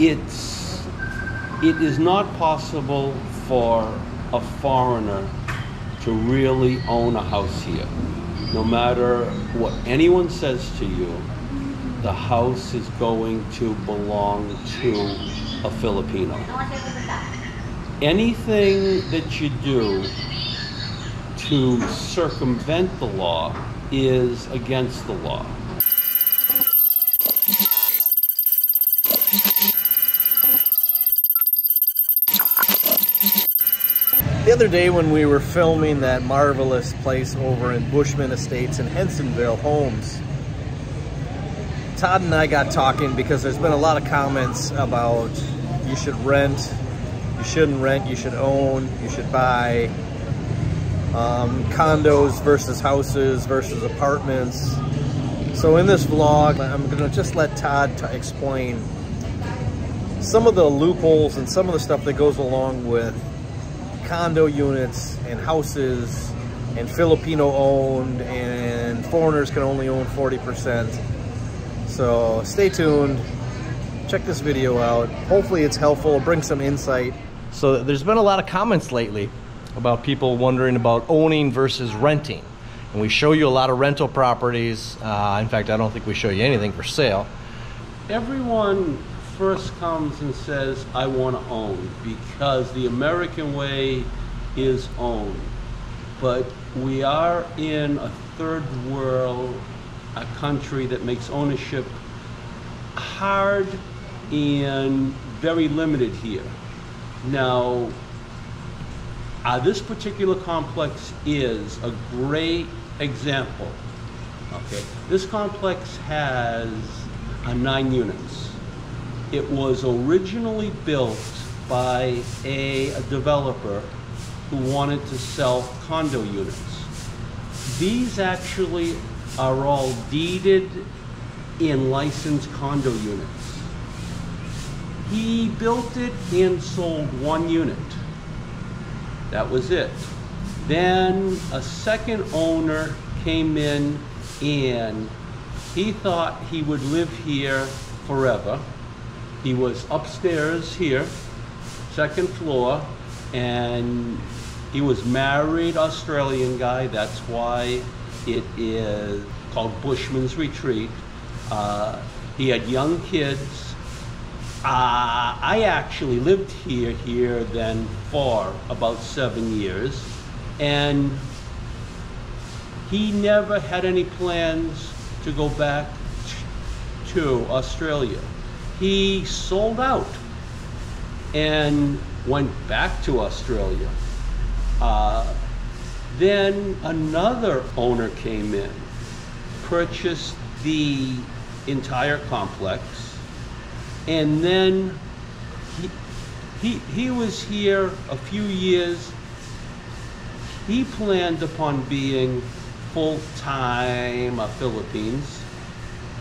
it is not possible for a foreigner to really own a house here. No matter what anyone says to you, the house is going to belong to a Filipino. Anything that you do to circumvent the law is against the law. The other day when we were filming that marvelous place over in Bushman Estates in Hensonville Homes, Todd and I got talking because there's been a lot of comments about you should rent, you shouldn't rent, you should own, you should buy, condos versus houses versus apartments. So in this vlog, I'm gonna just let Todd explain some of the loopholes and some of the stuff that goes along with condo units and houses and Filipino owned, and foreigners can only own 40%. So stay tuned, check this video out. Hopefully it's helpful, bring some insight. So there's been a lot of comments lately about people wondering about owning versus renting. And we show you a lot of rental properties. In fact, I don't think we show you anything for sale. Everyone first comes and says, I want to own, because the American way is own. But we are in a third world, a country that makes ownership hard and very limited here. Now, this particular complex is a great example. Okay, this complex has 9 units. It was originally built by a developer who wanted to sell condo units. These actually are all deeded in licensed condo units. He built it and sold 1 unit. That was it. Then a second owner came in and he thought he would live here forever. He was upstairs here, 2nd floor, and he was married Australian guy. That's why it is called Bushman's Retreat. He had young kids. I actually lived here then for about 7 years, and he never had any plans to go back to Australia. He sold out and went back to Australia. Then another owner came in, purchased the entire complex, and then he was here a few years. He planned upon being full-time Philippines.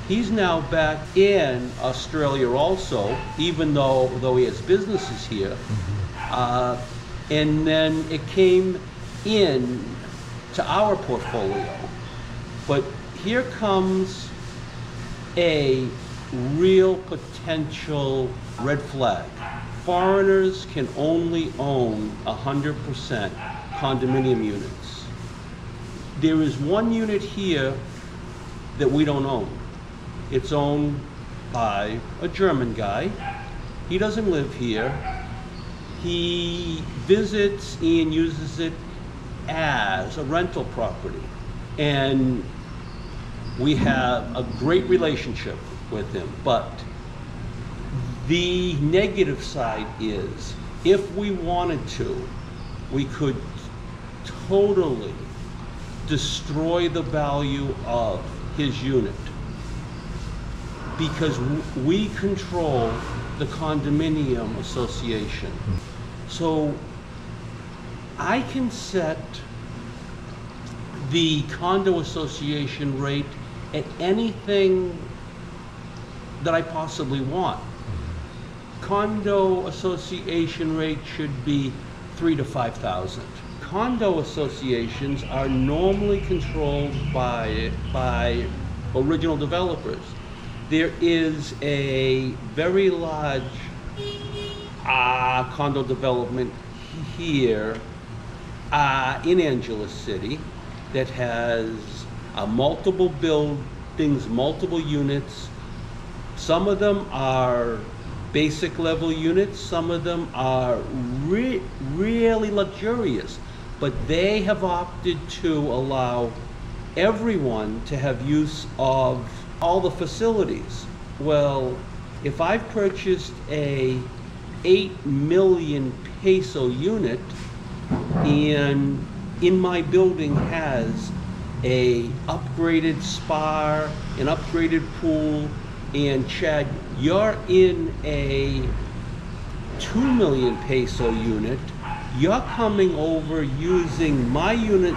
He's now back in Australia also, even though he has businesses here. And then it came in to our portfolio. But here comes a real potential red flag. Foreigners can only own 100% condominium units. There is 1 unit here that we don't own. It's owned by a German guy. He doesn't live here. He visits and uses it as a rental property. And we have a great relationship with him. But the negative side is, if we wanted to, we could totally destroy the value of his unit, because we control the condominium association. So I can set the condo association rate at anything that I possibly want. Condo association rate should be $3,000 to $5,000. Condo associations are normally controlled by original developers. There is a very large condo development here in Angeles City that has multiple buildings, multiple units. Some of them are basic level units, some of them are really luxurious, but they have opted to allow everyone to have use of all the facilities. Well, if I've purchased a 8 million peso unit and in my building has a upgraded spa, an upgraded pool, and Chad, you're in a 2 million peso unit, you're coming over using my unit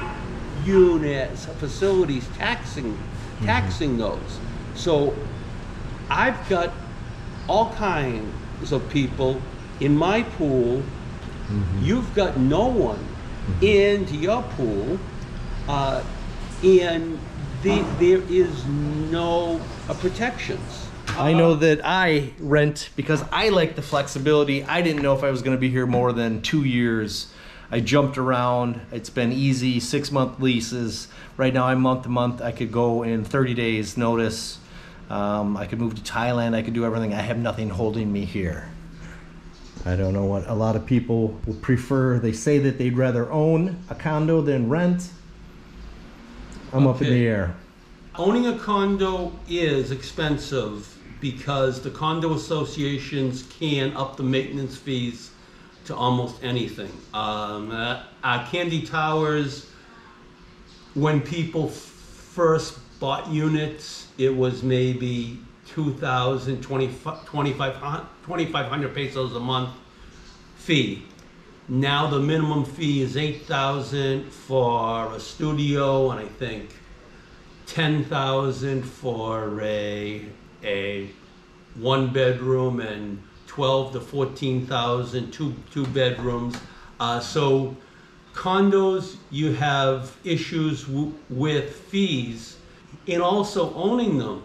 facilities, taxing those. So I've got all kinds of people in my pool. You've got no one into your pool, and there is no protections. I know that I rent because I like the flexibility. I didn't know if I was going to be here more than 2 years. I jumped around. It's been easy, 6-month leases. Right now I'm month to month. I could go in 30 days notice. I could move to Thailand. I could do everything. I have nothing holding me here. I don't know what a lot of people would prefer. They say that they'd rather own a condo than rent. I'm up in the air. Owning a condo is expensive because the condo associations can up the maintenance fees to almost anything. Candy Towers, when people first bought units, it was maybe 2,000, 2,500 pesos a month fee. Now the minimum fee is 8,000 for a studio, and I think 10,000 for a 1-bedroom, and 12 to 14,000 two bedrooms. So condos, you have issues with fees, and also owning them,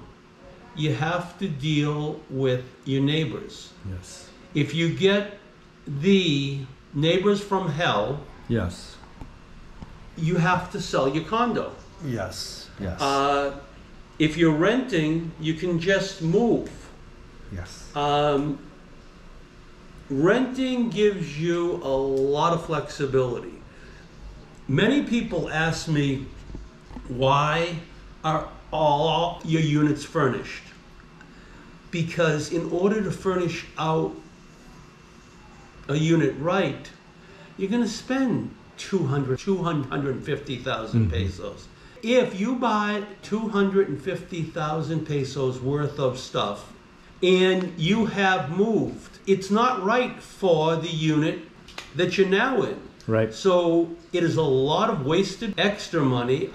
you have to deal with your neighbors. Yes. If you get the neighbors from hell, yes, you have to sell your condo. Yes. Yes. If you're renting, you can just move. Yes. Renting gives you a lot of flexibility. Many people ask me, why are all your units furnished? Because in order to furnish out a unit right, you're going to spend 250,000 pesos. If you buy 250,000 pesos worth of stuff and you have moved, it's not right for the unit that you're now in. Right. So it is a lot of wasted extra money.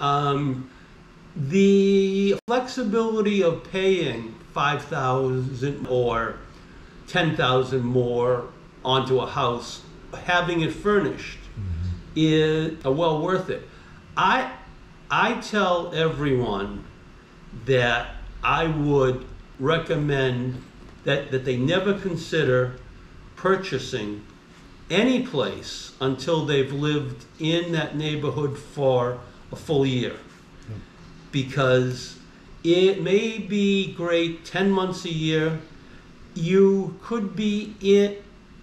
The flexibility of paying 5,000 or 10,000 more onto a house, having it furnished, is well worth it. I tell everyone that I would recommend that they never consider purchasing any place until they've lived in that neighborhood for a full year. Because it may be great 10 months a year, you could be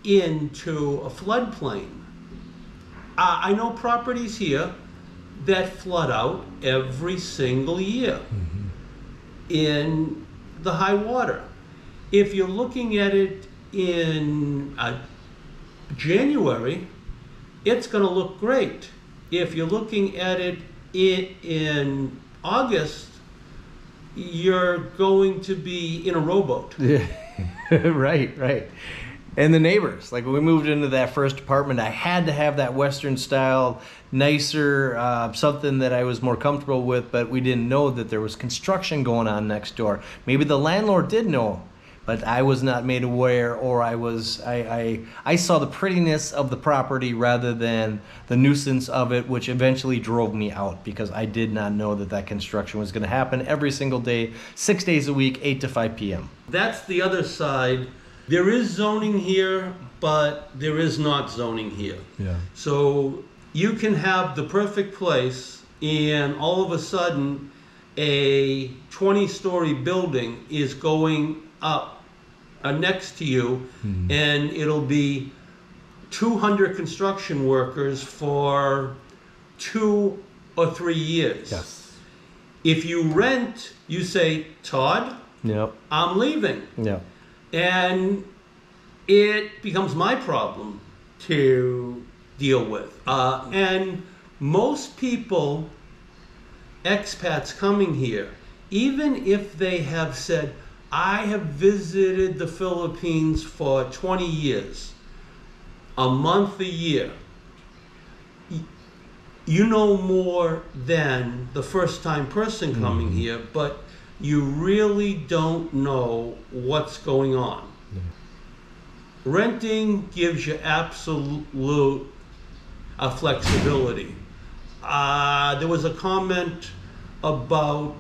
into a floodplain. I know properties here that flood out every single year in the high water. If you're looking at it in January, it's going to look great. If you're looking at it in August, you're going to be in a rowboat. Yeah. Right, right. And the neighbors, like when we moved into that first apartment, I had to have that Western style, nicer, something that I was more comfortable with, but we didn't know that there was construction going on next door. Maybe the landlord did know, but I was not made aware, or I saw the prettiness of the property rather than the nuisance of it, which eventually drove me out because I did not know that construction was going to happen every single day, 6 days a week, 8 to 5 p.m. That's the other side. There is zoning here, but there is not zoning here. Yeah. So you can have the perfect place, and all of a sudden, a 20-story building is going up next to you, and it'll be 200 construction workers for 2 or 3 years. Yes. If you rent, you say, Todd, Yep. I'm leaving. Yeah. And it becomes my problem to deal with. And most people, expats coming here, even if they have said, I have visited the Philippines for 20 years, a month a year, you know more than the first-time person coming here, but you really don't know what's going on. Renting gives you absolute flexibility. There was a comment about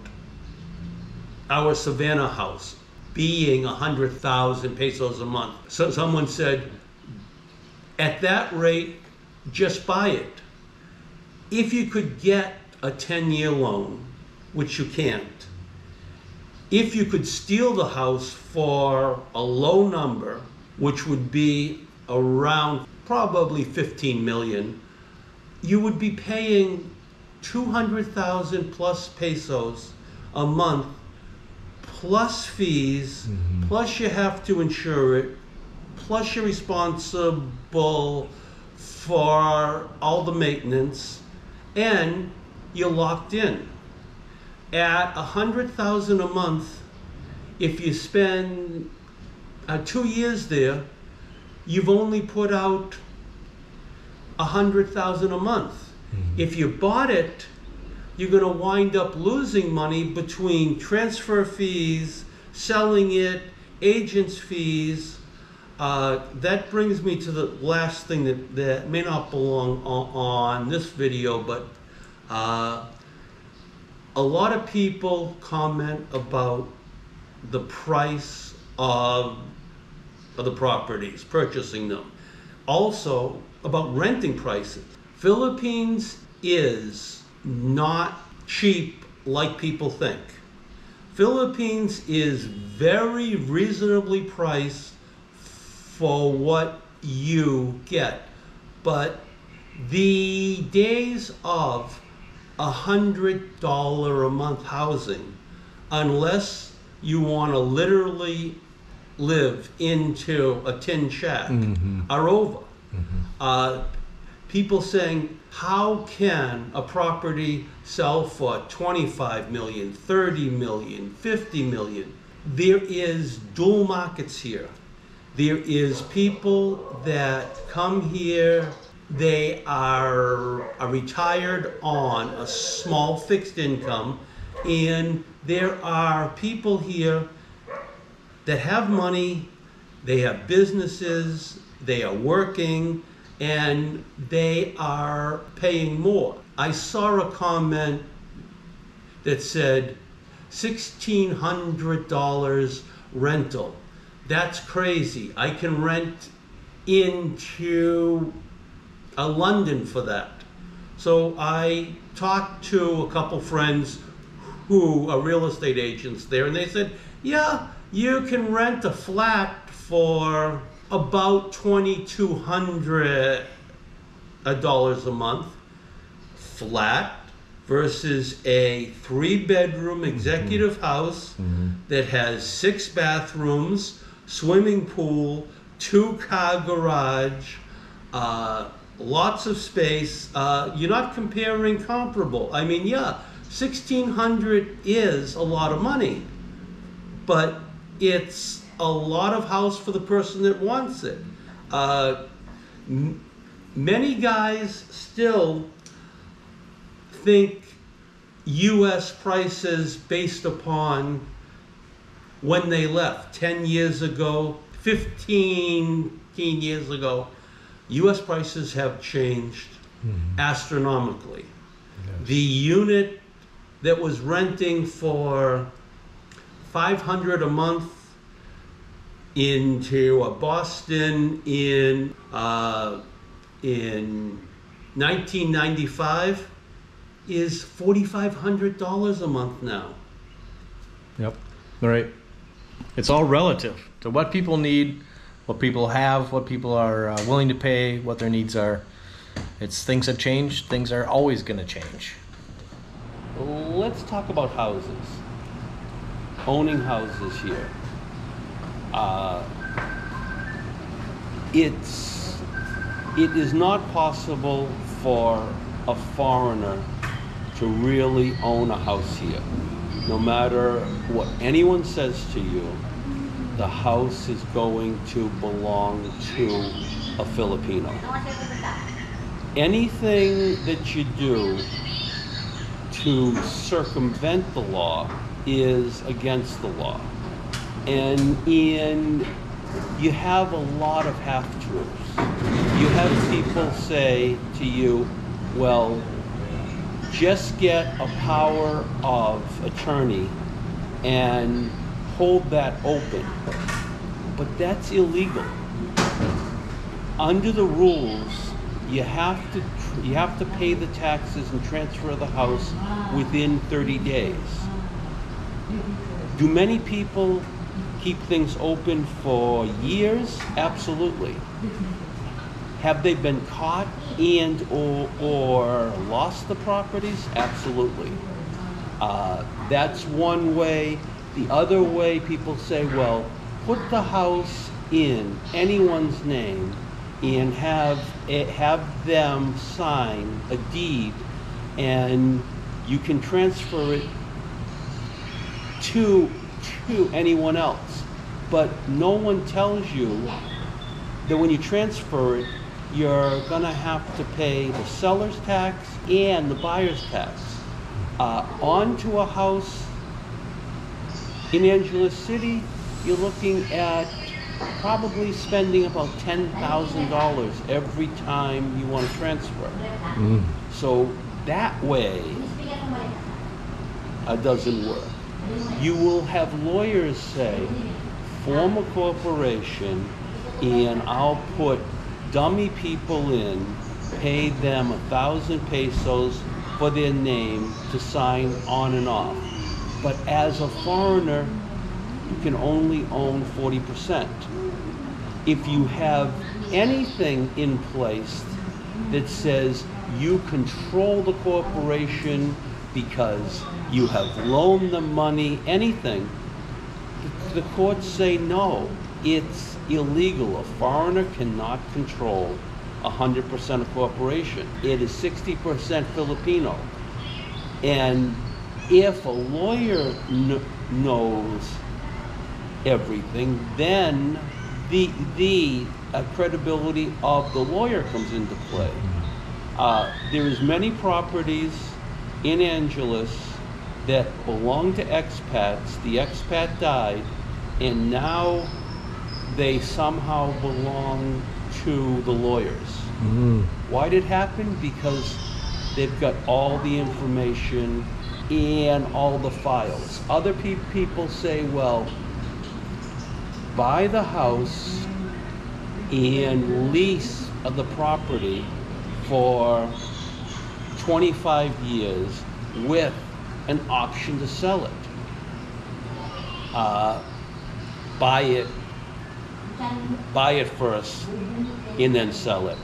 our Savannah house being 100,000 pesos a month. So someone said, at that rate, just buy it. If you could get a 10-year loan, which you can't, if you could steal the house for a low number, which would be around probably 15 million, you would be paying 200,000 plus pesos a month, plus fees, plus you have to insure it, plus you're responsible for all the maintenance, and you're locked in. At 100,000 a month, if you spend 2 years there, you've only put out 100,000 a month. If you bought it, you're going to wind up losing money between transfer fees, selling it, agents' fees. That brings me to the last thing that may not belong on this video, but a lot of people comment about the price of the properties, purchasing them. Also about renting prices. Philippines is not cheap like people think. Philippines is very reasonably priced for what you get. But the days of $100 a month housing, unless you want to literally live into a tin shack, are over. People saying, how can a property sell for 25 million, 30 million, 50 million? There is dual markets here. There is people that come here, they are retired on a small fixed income, and there are people here that have money, they have businesses, they are working, and they are paying more. I saw a comment that said $1,600 rental. That's crazy. I can rent into London for that. So I talked to a couple friends who are real estate agents there, and they said, yeah, you can rent a flat for about $2,200 a month, flat, versus a 3-bedroom executive house that has 6 bathrooms, swimming pool, 2-car garage, lots of space. You're not comparing comparable. I mean, yeah, $1,600 is a lot of money, but it's a lot of house for the person that wants it. Many guys still think U.S. prices based upon when they left 10 years ago, 15 years ago. U.S. prices have changed astronomically. Yes. The unit that was renting for $500 a month into Boston in 1995 is $4,500 a month now. Yep. All right. It's all relative to what people need, what people have, what people are willing to pay, what their needs are. Things have changed. Things are always going to change. Let's talk about houses. Owning houses here. It is not possible for a foreigner to really own a house here. No matter what anyone says to you, the house is going to belong to a Filipino. Anything that you do to circumvent the law is against the law. And you have a lot of half-truths. You have people say to you, well, just get a power of attorney and hold that open. But that's illegal. Under the rules, you have to pay the taxes and transfer the house within 30 days. Do many people keep things open for years? Absolutely. Have they been caught and or lost the properties? Absolutely. That's one way. The other way, people say, well, put the house in anyone's name and have them sign a deed, and you can transfer it to anyone else. But no one tells you that when you transfer it, you're gonna have to pay the seller's tax and the buyer's tax. Onto a house in Angeles City, you're looking at probably spending about $10,000 every time you want to transfer. So that way, doesn't work. You will have lawyers say, form a corporation and I'll put dummy people in, pay them 1,000 pesos for their name to sign on and off. But as a foreigner, you can only own 40%. If you have anything in place that says you control the corporation because you have loaned them money, anything, the courts say no, it's illegal. A foreigner cannot control 100% of corporation. It is 60% Filipino. And if a lawyer knows everything, then the credibility of the lawyer comes into play. There is many properties in Angeles that belong to expats. The expat died, and now they somehow belong to the lawyers. Why did it happen? Because they've got all the information and all the files. Other people say, well, buy the house and lease the property for 25 years with an option to sell it. Buy it first and then sell it.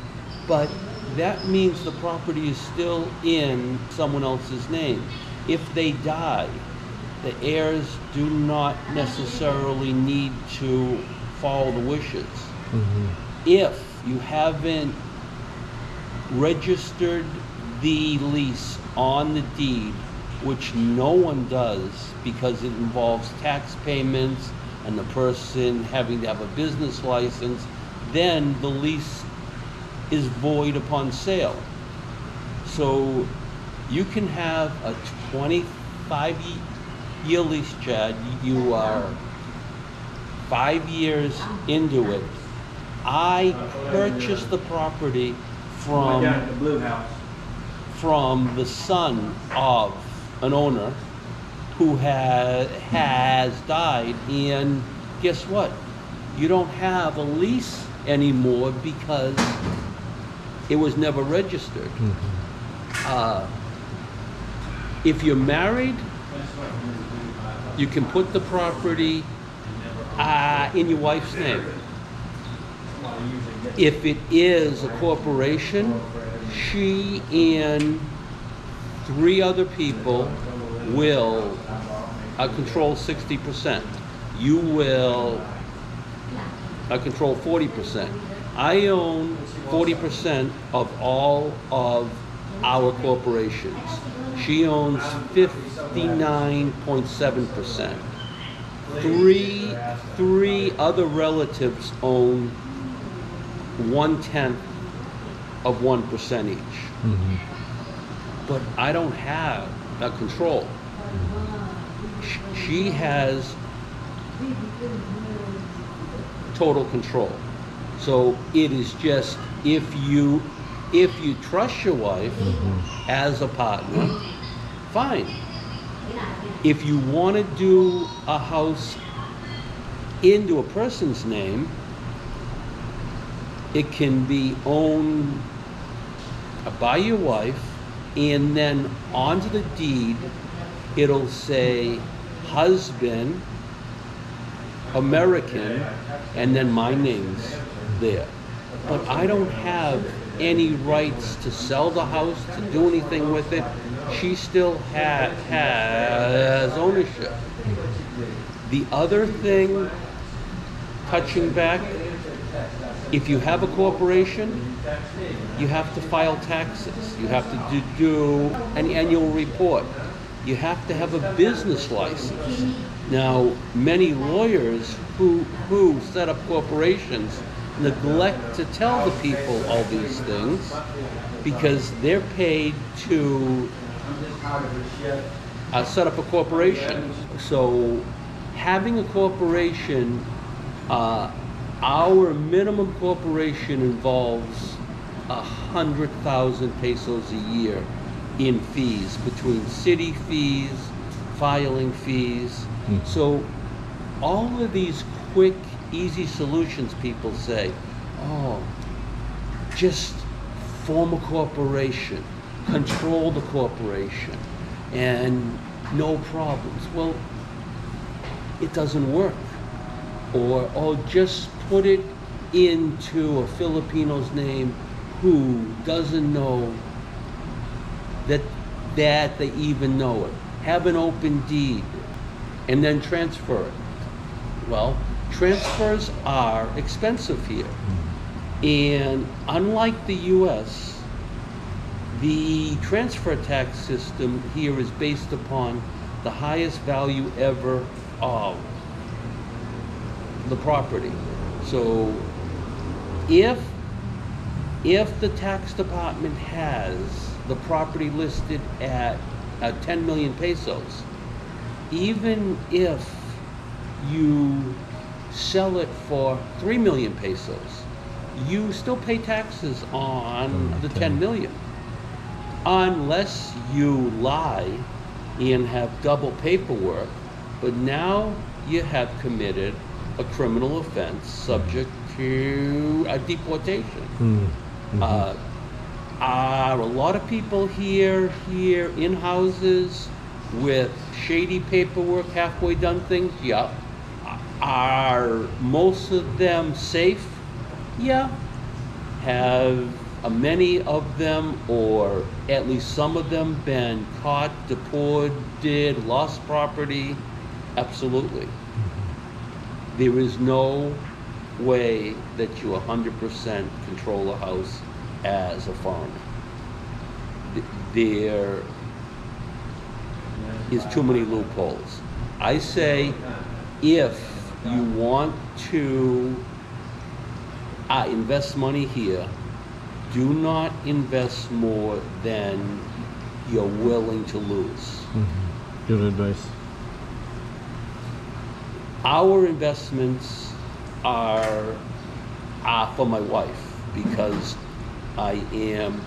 But that means the property is still in someone else's name. If they die, the heirs do not necessarily need to follow the wishes. If you haven't registered the lease on the deed, which no one does because it involves tax payments and the person having to have a business license, then the lease is void upon sale. So you can have a 25-year lease, Chad. You are 5 years into it. I purchased the property from the blue house. From the son of an owner who has died, and guess what? you don't have a lease anymore because it was never registered. If you're married, you can put the property in your wife's name. If it is a corporation, she and 3 other people will control 60%. You will control 40%. I own 40% of all of our corporations. She owns 59.7%. Three other relatives own 1/10 of 1% each. But I don't have that control. She has total control. So it is just, if you trust your wife as a partner, fine. If you want to do a house into a person's name, it can be owned by your wife, and then onto the deed it'll say husband, American, and then my name's there. But I don't have any rights to sell the house, to do anything with it. She still has ownership. The other thing, touching back, if you have a corporation, you have to file taxes. You have to do an annual report. You have to have a business license. Now, many lawyers who set up corporations neglect to tell the people all these things because they're paid to set up a corporation. So having a corporation, our minimum corporation involves 100,000 pesos a year in fees, between city fees, filing fees. So all of these quick, easy solutions, people say, oh, just form a corporation, control the corporation, and no problems. Well, it doesn't work. Or just put it into a Filipino's name who doesn't know that they even know it. Have an open deed and then transfer it. Well, transfers are expensive here. And unlike the US, the transfer tax system here is based upon the highest value ever of the property. So if the tax department has the property listed at 10 million pesos, even if you sell it for 3 million pesos, you still pay taxes on the 10 million. Unless you lie and have double paperwork, but now you have committed a criminal offense subject to a deportation. Are a lot of people here in houses with shady paperwork, halfway done things? Yeah. Are most of them safe? Yeah. Have many of them, or at least some of them, been caught, deported, lost property? Absolutely. There is no way that you 100% control a house as a foreigner. There is too many loopholes. I say, if you want to invest money here, do not invest more than you're willing to lose. Good advice. Our investments are for my wife, because I am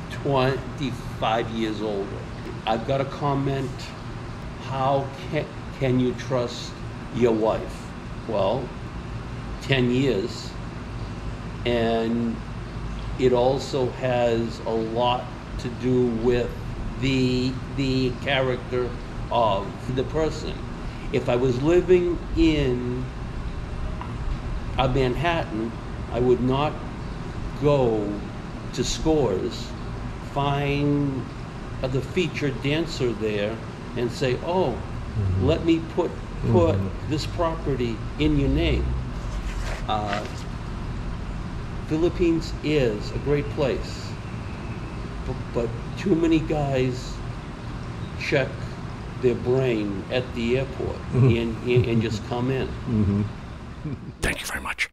25 years older. I've got a comment, how can you trust your wife? Well, 10 years, and it also has a lot to do with the character of the person. If I was living in a Manhattan, I would not go to Scores, find the featured dancer there and say, oh, let me put this property in your name. Philippines is a great place, but too many guys check their brain at the airport and just come in. Thank you very much.